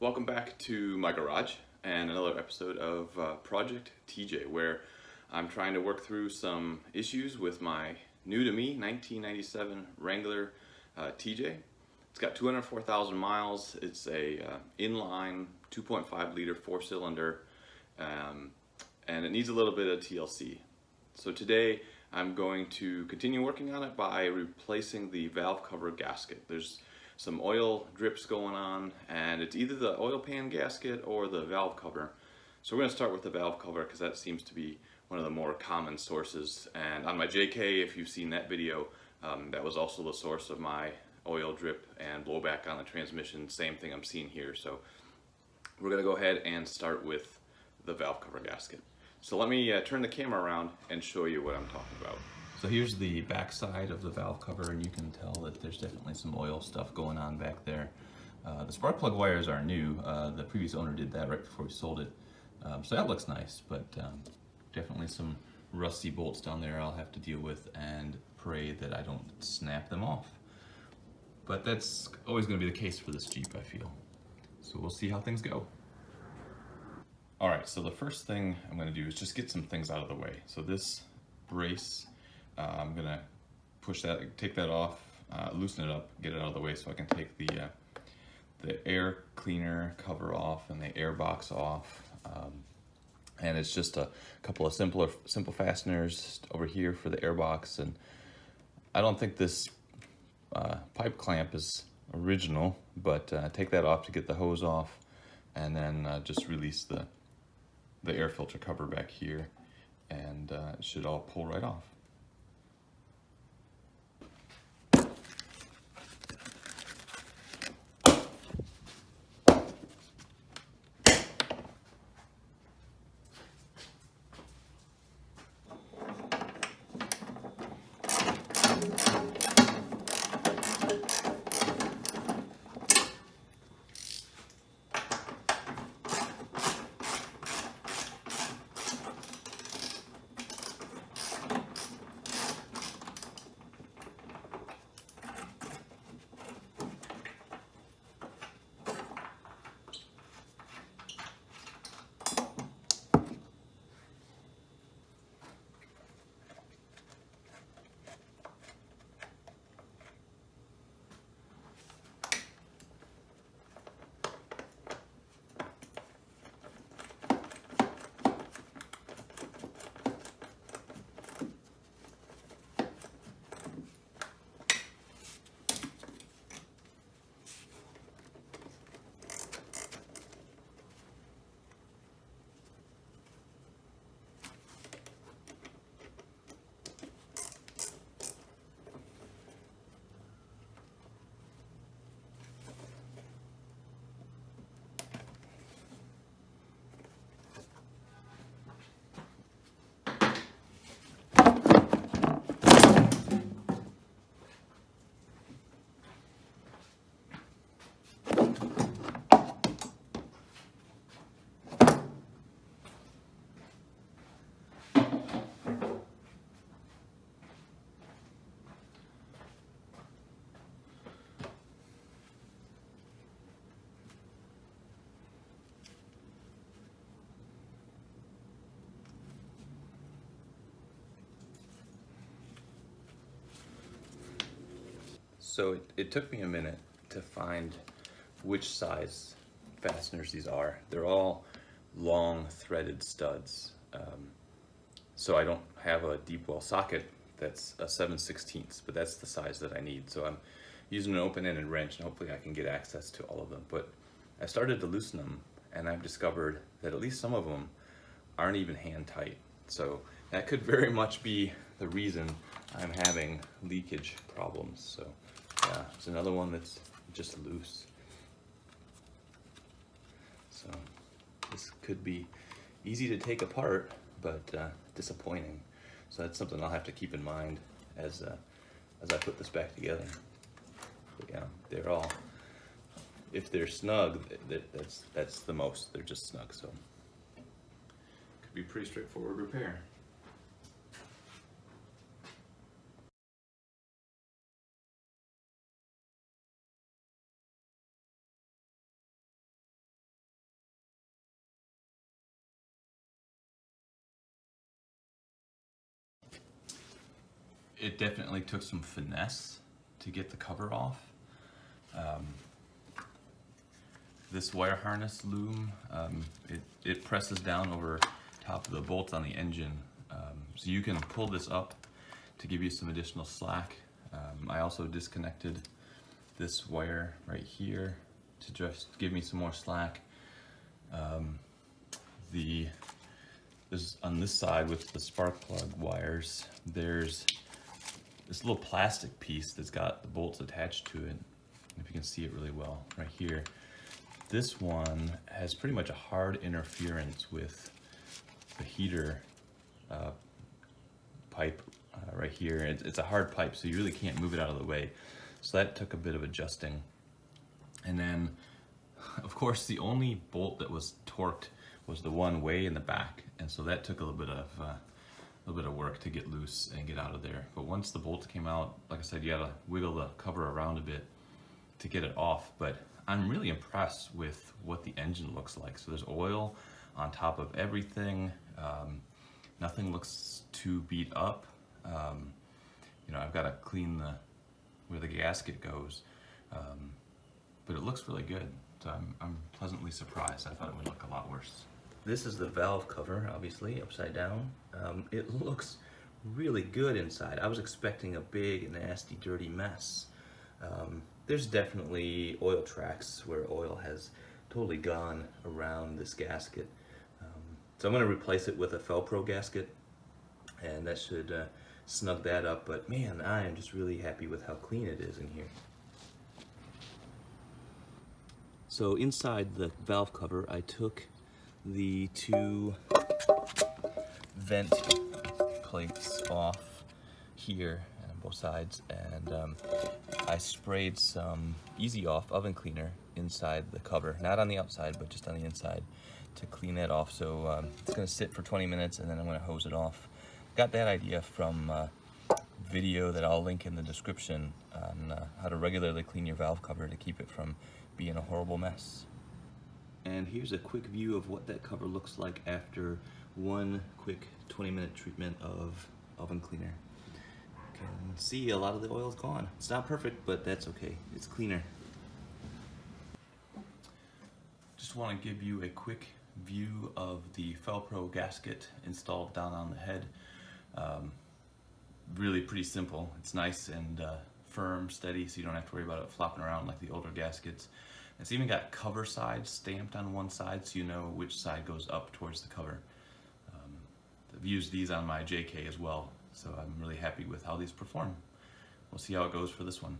Welcome back to my garage and another episode of Project TJ, where I'm trying to work through some issues with my new to me 1997 Wrangler TJ. It's got 204,000 miles. It's a inline 2.5 liter 4-cylinder, and it needs a little bit of TLC. So today I'm going to continue working on it by replacing the valve cover gasket. There's some oil drips going on, and it's either the oil pan gasket or the valve cover. So we're going to start with the valve cover because that seems to be one of the more common sources. And on my JK, if you've seen that video, that was also the source of my oil drip and blowback on the transmission. Same thing I'm seeing here. So we're going to go ahead and start with the valve cover gasket. So let me turn the camera around and show you what I'm talking about. So here's the back side of the valve cover, and you can tell that there's definitely some oil stuff going on back there. The spark plug wires are new. The previous owner did that right before we sold it. So that looks nice, but definitely some rusty bolts down there I'll have to deal with and pray that I don't snap them off. But that's always going to be the case for this Jeep, I feel. So we'll see how things go. Alright, so the first thing I'm going to do is just get some things out of the way. So this brace, I'm going to push that, take that off, loosen it up, get it out of the way so I can take the air cleaner cover off and the air box off. And it's just a couple of simple fasteners over here for the air box. And I don't think this pipe clamp is original, but take that off to get the hose off, and then just release the air filter cover back here, and it should all pull right off. So it took me a minute to find which size fasteners these are. They're all long threaded studs. So I don't have a deep well socket that's a 7/16, but that's the size that I need. So I'm using an open-ended wrench, and hopefully I can get access to all of them. But I started to loosen them, and I've discovered that at least some of them aren't even hand tight. So that could very much be the reason I'm having leakage problems. So yeah, it's another one that's just loose. So this could be easy to take apart, but disappointing. So that's something I'll have to keep in mind as I put this back together. But yeah, they're all, if they're snug, that's the most. They're just snug, so could be pretty straightforward repair. it definitely took some finesse to get the cover off. This wire harness loom, it presses down over top of the bolts on the engine. So you can pull this up to give you some additional slack. I also disconnected this wire right here to just give me some more slack. There's on this side with the spark plug wires, there's this little plastic piece that's got the bolts attached to it. If you can see it really well right here. This one has pretty much a hard interference with the heater pipe right here. It's a hard pipe, so you really can't move it out of the way. So that took a bit of adjusting. And then, of course, the only bolt that was torqued was the one way in the back, and so that took a little bit of work to get loose and get out of there. But once the bolt came out, like I said, you gotta wiggle the cover around a bit to get it off. But I'm really impressed with what the engine looks like. So there's oil on top of everything. Nothing looks too beat up. You know, I've got to clean where the gasket goes, but it looks really good. So I'm pleasantly surprised. I thought it would look a lot worse. This is the valve cover, obviously, upside down. It looks really good inside. I was expecting a big, nasty, dirty mess. There's definitely oil tracks where oil has totally gone around this gasket. So I'm going to replace it with a Felpro gasket, and that should snug that up. But man, I am just really happy with how clean it is in here. So inside the valve cover, I took the two vent plates off here on both sides, and I sprayed some Easy Off oven cleaner inside the cover, not on the outside, but just on the inside, to clean that off. So it's going to sit for 20 minutes, and then I'm going to hose it off. Got that idea from a video that I'll link in the description on how to regularly clean your valve cover to keep it from being a horrible mess. And here's a quick view of what that cover looks like after one quick 20-minute treatment of oven cleaner. You can see a lot of the oil's gone. It's not perfect, but that's okay. It's cleaner. Just want to give you a quick view of the Felpro gasket installed down on the head. Really pretty simple. It's nice and firm, steady, so you don't have to worry about it flopping around like the older gaskets. It's even got cover sides stamped on one side, so you know which side goes up towards the cover. I've used these on my JK as well, so I'm really happy with how these perform. We'll see how it goes for this one.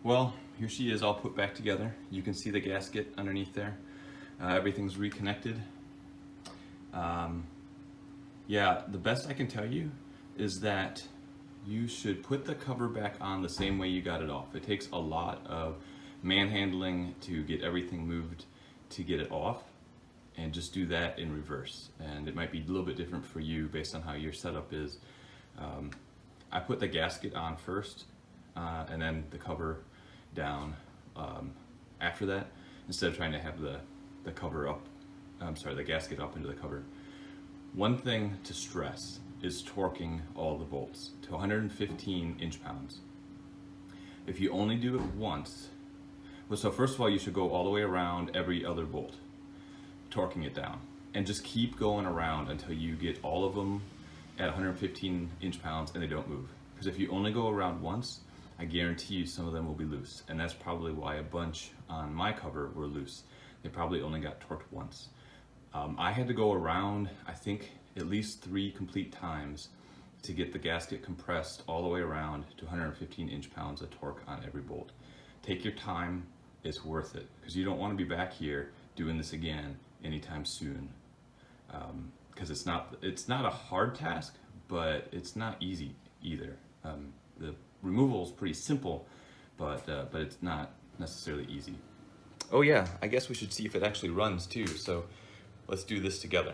Well, here she is all put back together. You can see the gasket underneath there. Everything's reconnected. Yeah, the best I can tell you is that you should put the cover back on the same way you got it off. It takes a lot of manhandling to get everything moved to get it off, and just do that in reverse. And it might be a little bit different for you based on how your setup is. I put the gasket on first, and then the cover down after that, instead of trying to have the cover up, the gasket up into the cover. One thing to stress is torquing all the bolts to 115 inch-pounds. If you only do it once, well, so first of all, you should go all the way around every other bolt, torquing it down, and just keep going around until you get all of them at 115 inch-pounds and they don't move. Because if you only go around once, I guarantee you some of them will be loose, and that's probably why a bunch on my cover were loose. They probably only got torqued once. I had to go around, I think, at least 3 complete times to get the gasket compressed all the way around to 115 inch-pounds of torque on every bolt. Take your time, it's worth it, because you don't want to be back here doing this again anytime soon. Because it's not a hard task, but it's not easy either. The removal is pretty simple, but it's not necessarily easy. Oh yeah, I guess we should see if it actually runs too, so let's do this together.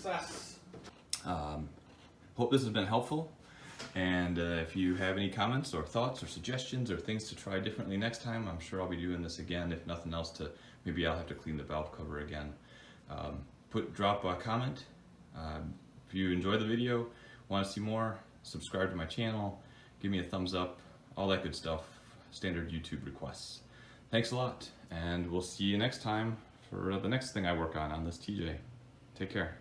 success. Hope this has been helpful. And if you have any comments or thoughts or suggestions or things to try differently next time, I'm sure I'll be doing this again. If nothing else, maybe I'll have to clean the valve cover again. Drop a comment. If you enjoyed the video, want to see more, subscribe to my channel, give me a thumbs up, all that good stuff, standard YouTube requests. Thanks a lot, and we'll see you next time for the next thing I work on this TJ. Take care.